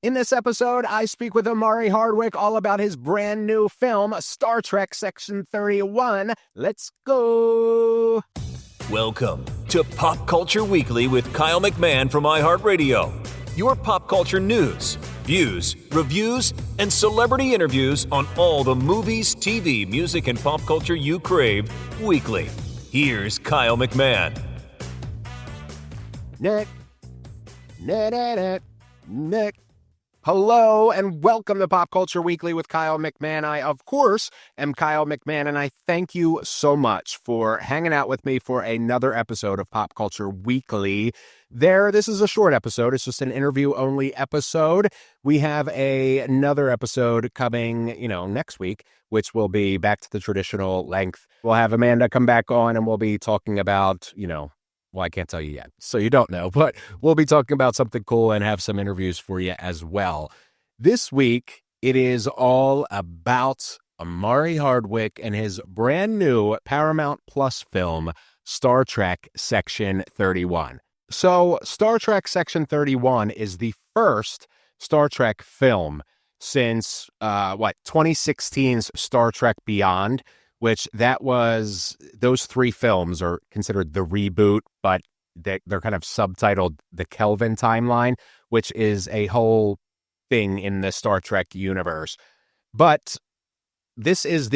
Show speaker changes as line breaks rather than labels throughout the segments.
In this episode, I speak with Omari Hardwick all about his brand new film, Star Trek Section 31. Let's go!
Welcome to Pop Culture Weekly with Kyle McMahon from iHeartRadio. Your pop culture news, views, reviews, and celebrity interviews on all the movies, TV, music, and pop culture you crave weekly. Here's Kyle McMahon.
Nick. Hello and welcome to Pop Culture Weekly with Kyle McMahon. I, of course, am Kyle McMahon, and I thank you so much for hanging out with me for another episode of Pop Culture Weekly. This is a short episode. It's just an interview-only episode. We have another episode coming, next week, which will be back to the traditional length. We'll have Amanda come back on, and we'll be talking about, well, I can't tell you yet, so you don't know, but we'll be talking about something cool and have some interviews for you as well. This week, it is all about Omari Hardwick and his brand new Paramount Plus film, Star Trek Section 31. So, Star Trek Section 31 is the first Star Trek film since, 2016's Star Trek Beyond, which those three films are considered the reboot, but they're kind of subtitled the Kelvin timeline, which is a whole thing in the Star Trek universe. But this is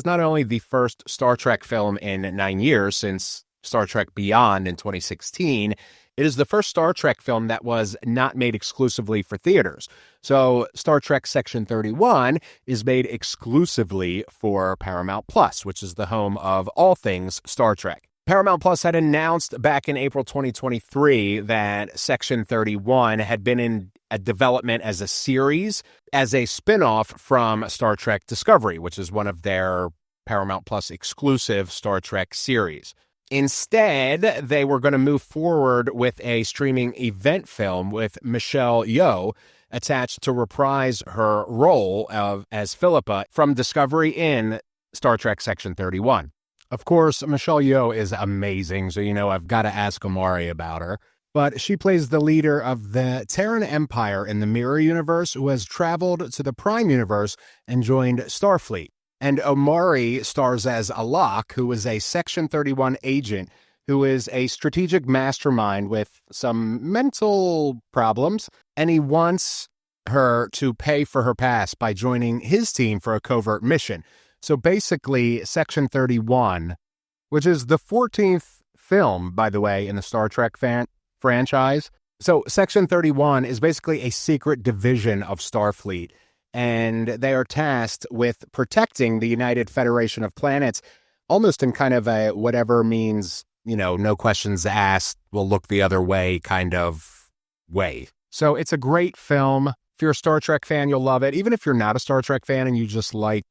not only the first Star Trek film in 9 years since Star Trek Beyond in 2016, it is the first Star Trek film that was not made exclusively for theaters. So Star Trek Section 31 is made exclusively for Paramount Plus, which is the home of all things Star Trek. Paramount Plus had announced back in April 2023 that Section 31 had been in a development as a series, as a spin-off from Star Trek Discovery, which is one of their Paramount Plus exclusive Star Trek series. Instead, they were going to move forward with a streaming event film with Michelle Yeoh attached to reprise her role as Philippa from Discovery in Star Trek Section 31. Of course, Michelle Yeoh is amazing, so I've got to ask Omari about her. But she plays the leader of the Terran Empire in the Mirror Universe who has traveled to the Prime Universe and joined Starfleet. And Omari stars as Alok, who is a Section 31 agent who is a strategic mastermind with some mental problems, and he wants her to pay for her past by joining his team for a covert mission. So basically, Section 31, which is the 14th film, by the way, in the Star Trek franchise. So Section 31 is basically a secret division of Starfleet, and they are tasked with protecting the United Federation of Planets, almost in kind of a whatever means, no questions asked, we'll look the other way kind of way. So it's a great film. If you're a Star Trek fan, you'll love it. Even if you're not a Star Trek fan and you just like,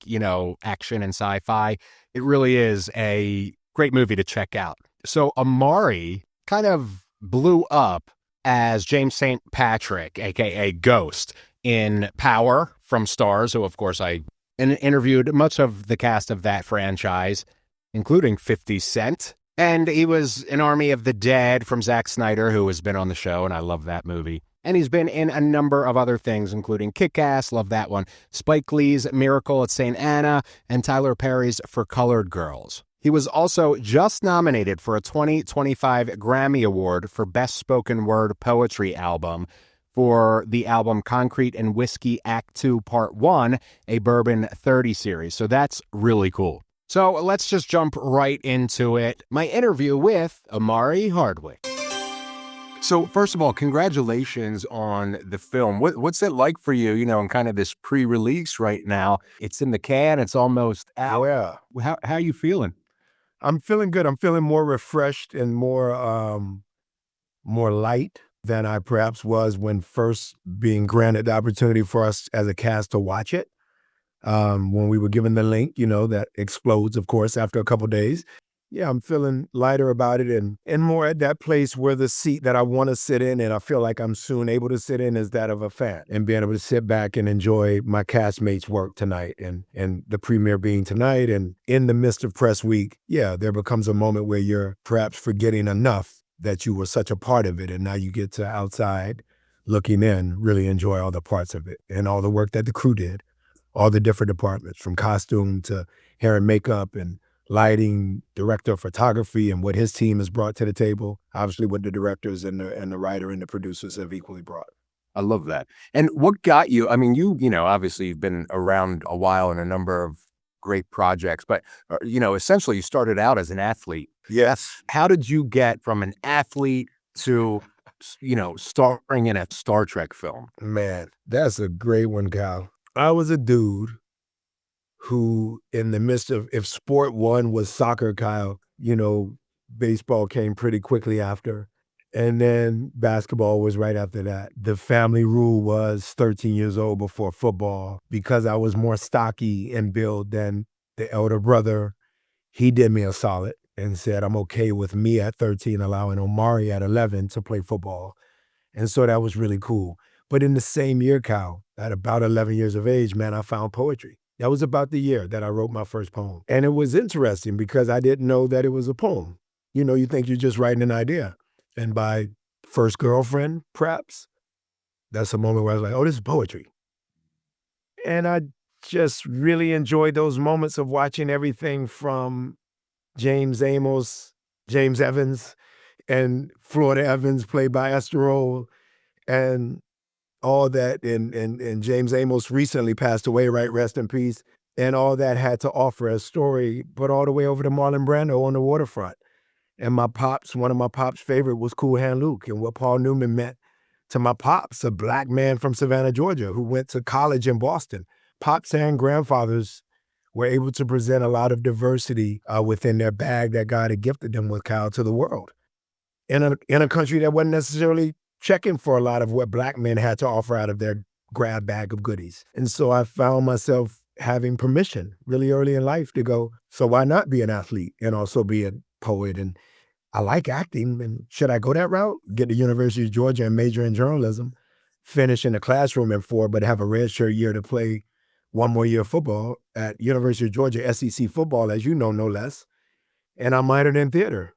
action and sci-fi, it really is a great movie to check out. So Omari kind of blew up as James St. Patrick, a.k.a. Ghost, in Power from Stars, who, of course, I interviewed much of the cast of that franchise, including 50 Cent. And he was in Army of the Dead from Zack Snyder, who has been on the show, and I love that movie. And he's been in a number of other things, including Kick-Ass, love that one, Spike Lee's Miracle at St. Anna, and Tyler Perry's For Colored Girls. He was also just nominated for a 2025 Grammy Award for Best Spoken Word Poetry Album for the album Concrete and Whiskey Act 2 Part 1, a Bourbon 30 series. So that's really cool. So let's just jump right into it. My interview with Omari Hardwick. So first of all, congratulations on the film. What's it like for you, in kind of this pre-release right now? It's in the can. It's almost out.
Yeah.
How are you feeling?
I'm feeling good. I'm feeling more refreshed and more light than I perhaps was when first being granted the opportunity for us as a cast to watch it. When we were given the link, that explodes, of course, after a couple days. Yeah, I'm feeling lighter about it and more at that place where the seat that I want to sit in and I feel like I'm soon able to sit in is that of a fan, and being able to sit back and enjoy my castmates' work tonight and the premiere being tonight. And in the midst of press week, yeah, there becomes a moment where you're perhaps forgetting enough that you were such a part of it, and now you get to outside looking in, really enjoy all the parts of it and all the work that the crew did, all the different departments from costume to hair and makeup and lighting, director of photography, and what his team has brought to the table. Obviously, what the directors and the writer and the producers have equally brought.
I love that. And what got you? I mean, obviously you've been around a while in a number of great projects, but essentially you started out as an athlete.
Yes.
How did you get from an athlete to, starring in a Star Trek film?
Man, that's a great one, Kyle. I was a dude who, in the midst of, if sport one was soccer, Kyle, baseball came pretty quickly after. And then basketball was right after that. The family rule was 13 years old before football. Because I was more stocky in build than the elder brother, he did me a solid and said, I'm okay with me at 13 allowing Omari at 11 to play football. And so that was really cool. But in the same year, Kyle, at about 11 years of age, man, I found poetry. That was about the year that I wrote my first poem. And it was interesting because I didn't know that it was a poem. You think you're just writing an idea. And by first girlfriend, perhaps, that's a moment where I was like, oh, this is poetry. And I just really enjoyed those moments of watching everything from James Evans, and Florida Evans, played by Esther, and all that. And James Amos recently passed away, right? Rest in peace. And all that had to offer a story, but all the way over to Marlon Brando on the waterfront. And one of my pops' favorite was Cool Hand Luke, and what Paul Newman meant to my pops, a black man from Savannah, Georgia, who went to college in Boston. Pops and grandfathers were able to present a lot of diversity within their bag that God had gifted them with, Kyle, to the world. In a country that wasn't necessarily checking for a lot of what black men had to offer out of their grab bag of goodies. And so I found myself having permission really early in life to go, so why not be an athlete and also be a poet? And I like acting, and should I go that route? Get to University of Georgia and major in journalism, finish in the classroom in 4, but have a redshirt year to play one more year of football at University of Georgia, SEC football, as you know, no less. And I minored in theater.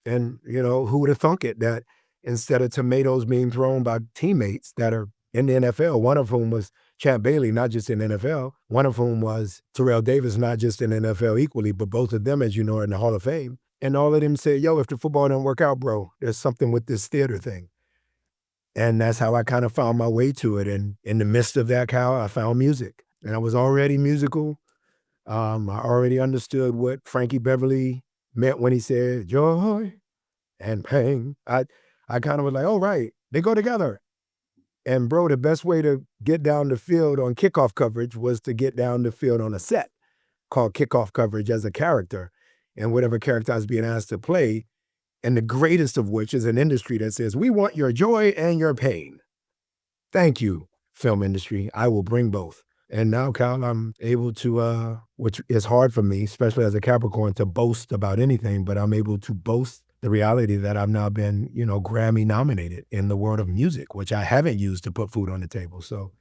And, who would have thunk it that instead of tomatoes being thrown by teammates that are in the NFL, one of whom was Champ Bailey, not just in the NFL, one of whom was Terrell Davis, not just in the NFL equally, but both of them, as you know, are in the Hall of Fame. And all of them said, yo, if the football don't work out, bro, there's something with this theater thing. And that's how I kind of found my way to it. And in the midst of that, Kyle, I found music. And I was already musical. I already understood what Frankie Beverly meant when he said joy and pain. I kind of was like, oh, right, they go together. And bro, the best way to get down the field on kickoff coverage was to get down the field on a set called kickoff coverage as a character. And whatever character I was being asked to play, and the greatest of which is an industry that says, we want your joy and your pain. Thank you, film industry. I will bring both. And now, Kyle, I'm able to, which is hard for me, especially as a Capricorn, to boast about anything, but I'm able to boast the reality that I've now been, Grammy nominated in the world of music, which I haven't used to put food on the table. So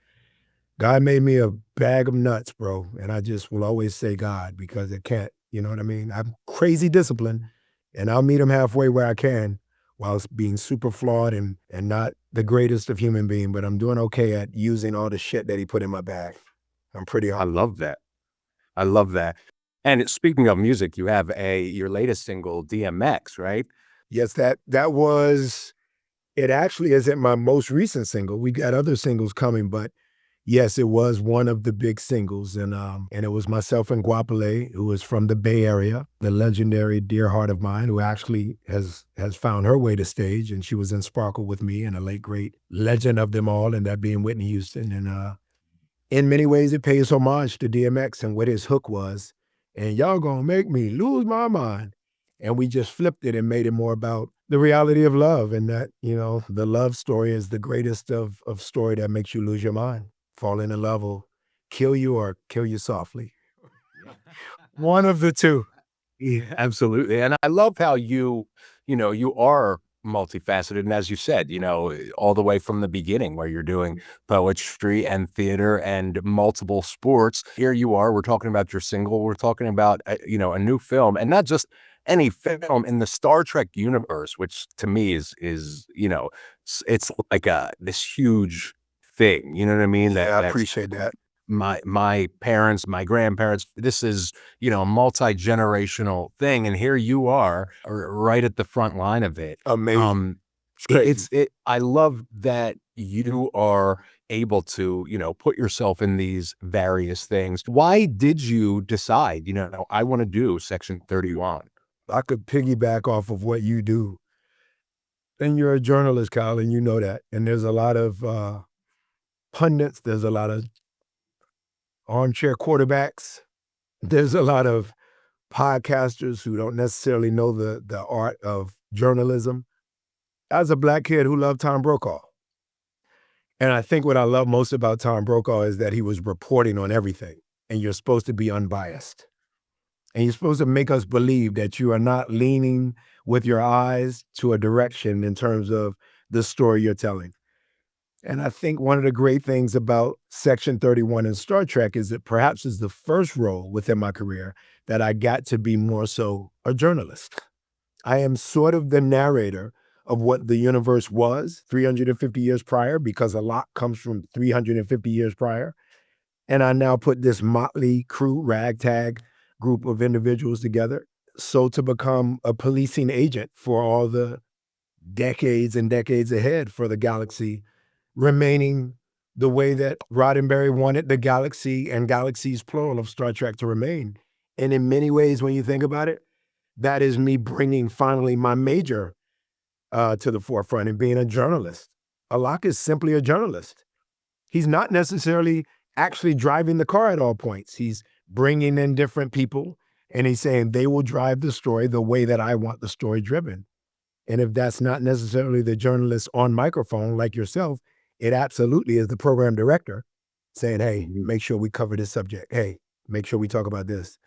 God made me a bag of nuts, bro. And I just will always say God, because it can't, you know what I mean? I'm crazy disciplined, and I'll meet him halfway where I can while being super flawed and not the greatest of human being, but I'm doing okay at using all the shit that he put in my bag. I'm pretty
I
hard.
love that. I love that. And speaking of music, you have your latest single, DMX, right?
Yes, that was, it actually isn't my most recent single. We got other singles coming, but yes, it was one of the big singles. And it was myself and Guapale, who is from the Bay Area, the legendary dear heart of mine, who actually has found her way to stage. And she was in Sparkle with me and a late, great legend of them all, and that being Whitney Houston. And in many ways, it pays homage to DMX and what his hook was. And y'all gonna make me lose my mind. And we just flipped it and made it more about the reality of love, and that, the love story is the greatest of story that makes you lose your mind. Falling in love will kill you or kill you softly. One of the two.
Yeah, absolutely. And I love how you are multifaceted. And as you said, all the way from the beginning where you're doing poetry and theater and multiple sports. Here you are, we're talking about your single, we're talking about, a new film, and not just any film in the Star Trek universe, which to me is it's like this huge thing. You know what I mean?
Yeah, I appreciate that.
My parents, my grandparents, this is, a multi-generational thing. And here you are right at the front line of it.
Amazing. It's great.
I love that you are able to, put yourself in these various things. Why did you decide, I want to do Section 31?
I could piggyback off of what you do. And you're a journalist, Kyle, and you know that. And there's a lot of pundits, there's a lot of armchair quarterbacks, there's a lot of podcasters who don't necessarily know the art of journalism. As a black kid who loved Tom Brokaw. And I think what I love most about Tom Brokaw is that he was reporting on everything, and you're supposed to be unbiased. And you're supposed to make us believe that you are not leaning with your eyes to a direction in terms of the story you're telling. And I think one of the great things about Section 31 in Star Trek is that perhaps is the first role within my career that I got to be more so a journalist. I am sort of the narrator of what the universe was 350 years prior, because a lot comes from 350 years prior. And I now put this motley crew, ragtag group of individuals together, so to become a policing agent for all the decades and decades ahead for the galaxy, remaining the way that Roddenberry wanted the galaxy and galaxies plural of Star Trek to remain. And in many ways, when you think about it, that is me bringing finally my major to the forefront and being a journalist. Alok is simply a journalist. He's not necessarily actually driving the car at all points. He's bringing in different people and he's saying they will drive the story the way that I want the story driven. And if that's not necessarily the journalist on microphone like yourself, it absolutely is the program director saying, hey, make sure we cover this subject. Hey, make sure we talk about this.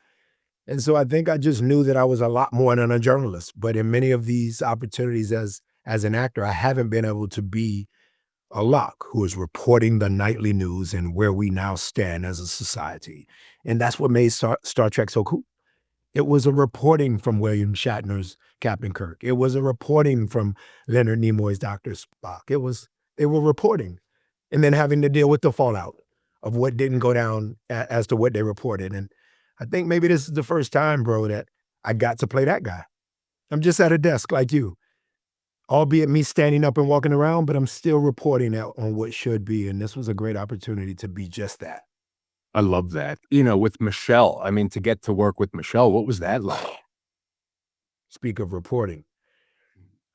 And so I think I just knew that I was a lot more than a journalist. But in many of these opportunities as an actor, I haven't been able to be Alok, who is reporting the nightly news and where we now stand as a society. And that's what made Star Trek so cool. It was a reporting from William Shatner's Captain Kirk. It was a reporting from Leonard Nimoy's Dr. Spock. They were reporting and then having to deal with the fallout of what didn't go down as to what they reported. And I think maybe this is the first time, bro, that I got to play that guy. I'm just at a desk like you, albeit me standing up and walking around, but I'm still reporting out on what should be. And this was a great opportunity to be just that.
I love that. With Michelle, to get to work with Michelle, what was that like?
Speak of reporting.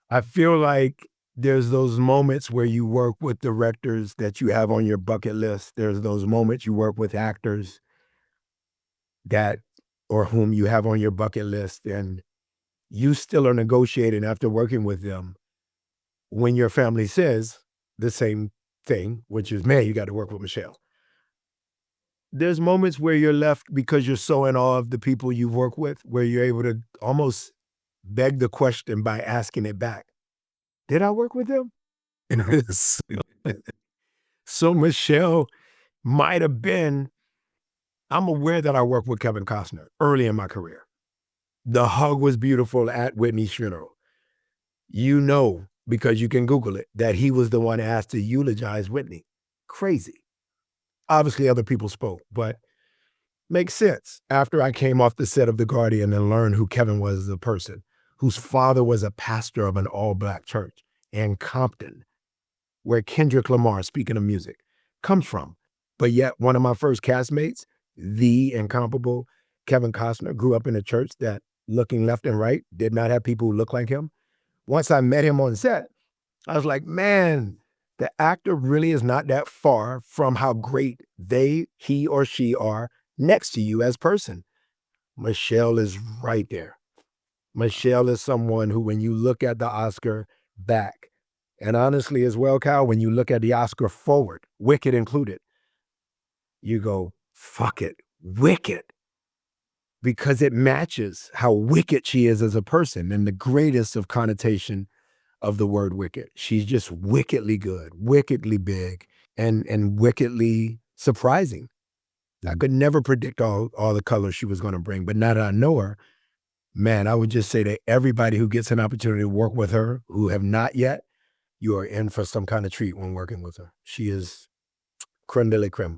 I feel like there's those moments where you work with directors that you have on your bucket list. There's those moments you work with actors that or whom you have on your bucket list, and you still are negotiating after working with them when your family says the same thing, which is, man, you got to work with Michelle. There's moments where you're left because you're so in awe of the people you've worked with, where you're able to almost beg the question by asking it back. Did I work with them? So Michelle might have been, I'm aware that I worked with Kevin Costner early in my career. The hug was beautiful at Whitney's funeral. You know, because you can Google it, that he was the one asked to eulogize Whitney. Crazy. Obviously other people spoke, but makes sense. After I came off the set of The Guardian and learned who Kevin was as a person, whose father was a pastor of an all-black church in Compton, where Kendrick Lamar, speaking of music, comes from. But yet one of my first castmates, the incomparable Kevin Costner, grew up in a church that, looking left and right, did not have people who looked like him. Once I met him on set, I was like, man, the actor really is not that far from how great he or she are next to you as person. Michelle is right there. Michelle is someone who, when you look at the Oscar back, and honestly as well, Kyle, when you look at the Oscar forward, Wicked included, you go, fuck it, Wicked. Because it matches how wicked she is as a person, and the greatest of connotation of the word wicked. She's just wickedly good, wickedly big, and wickedly surprising. I could never predict all the colors she was going to bring, but now that I know her, man, I would just say to everybody who gets an opportunity to work with her, who have not yet, you are in for some kind of treat when working with her. She is creme de la creme.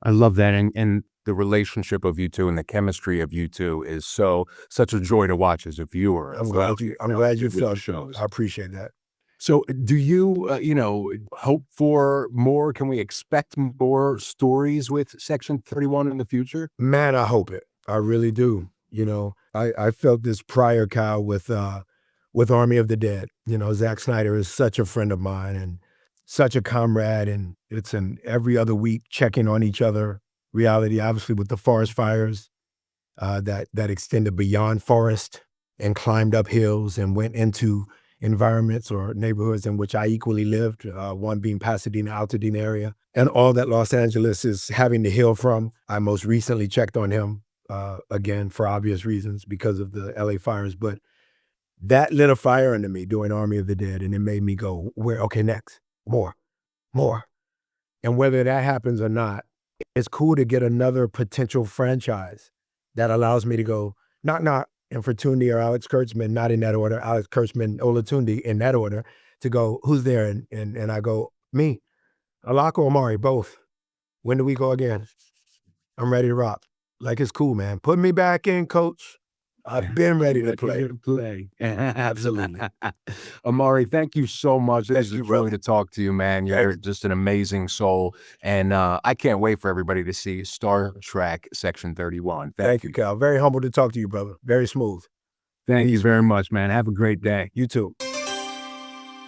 I love that. And the relationship of you two and the chemistry of you two is such a joy to watch as a viewer.
I'm glad you felt
shows.
I appreciate that.
So do you, hope for more? Can we expect more stories with Section 31 in the future?
Man, I hope it. I really do. I felt this prior, Kyle, with Army of the Dead. Zack Snyder is such a friend of mine and such a comrade, and it's an every other week checking on each other reality, obviously with the forest fires that extended beyond forest and climbed up hills and went into environments or neighborhoods in which I equally lived, one being Pasadena, Altadena area, and all that Los Angeles is having to heal from. I most recently checked on him, again, for obvious reasons because of the LA fires, but that lit a fire under me doing Army of the Dead, and it made me go, okay, next, more. And whether that happens or not, it's cool to get another potential franchise that allows me to go, knock, knock, and for Tundi or Alex Kurtzman, not in that order, Alex Kurtzman, Olatundi in that order, to go, who's there? And I go, me, Alok or Omari, both. When do we go again? I'm ready to rock. Like, it's cool, man. Put me back in, coach. I've been ready to play.
Absolutely. Omari, thank you so much. It's really to talk to you, man. You're just an amazing soul. And I can't wait for everybody to see Star Trek Section 31.
Thank you, Cal. Very humble to talk to you, brother. Very smooth.
Thank you very much, man. Have a great day.
You too.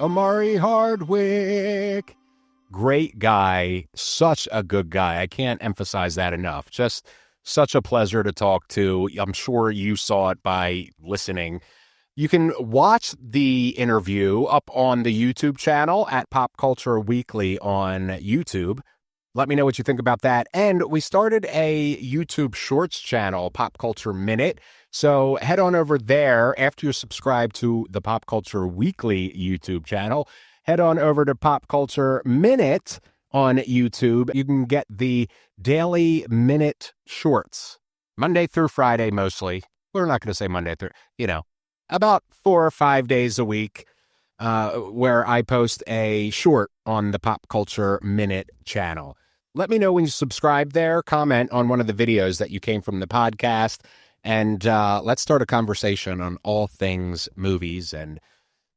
Omari Hardwick. Great guy. Such a good guy. I can't emphasize that enough. Just such a pleasure to talk to. I'm sure you saw it by listening. You can watch the interview up on the YouTube channel at Pop Culture Weekly on YouTube. Let me know what you think about that. And we started a YouTube Shorts channel, Pop Culture Minute. So head on over there after you subscribe to the Pop Culture Weekly YouTube channel. Head on over to Pop Culture Minute on YouTube. You can get the daily minute shorts, Monday through Friday mostly. We're not going to say Monday through, about 4 or 5 days a week, where I post a short on the Pop Culture Minute channel. Let me know when you subscribe there, comment on one of the videos that you came from the podcast, and let's start a conversation on all things movies and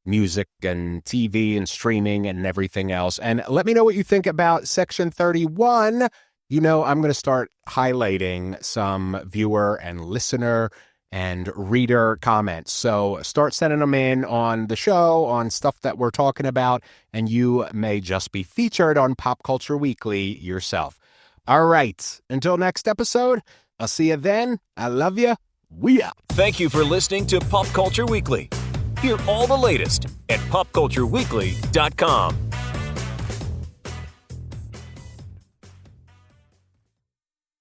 music and TV and streaming and everything else. And let me know what you think about Section 31. I'm going to start highlighting some viewer and listener and reader comments. So start sending them in on the show, on stuff that we're talking about, and you may just be featured on Pop Culture Weekly yourself. All right. Until next episode, I'll see you then. I love you. We out.
Thank you for listening to Pop Culture Weekly. Hear all the latest at popcultureweekly.com.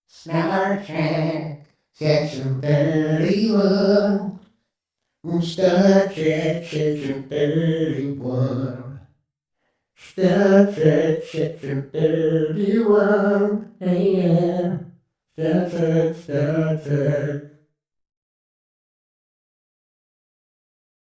Star Trek, Section 31. Star Trek, Section 31. Star Trek, Section 31. Yeah. Star Trek, Star Trek.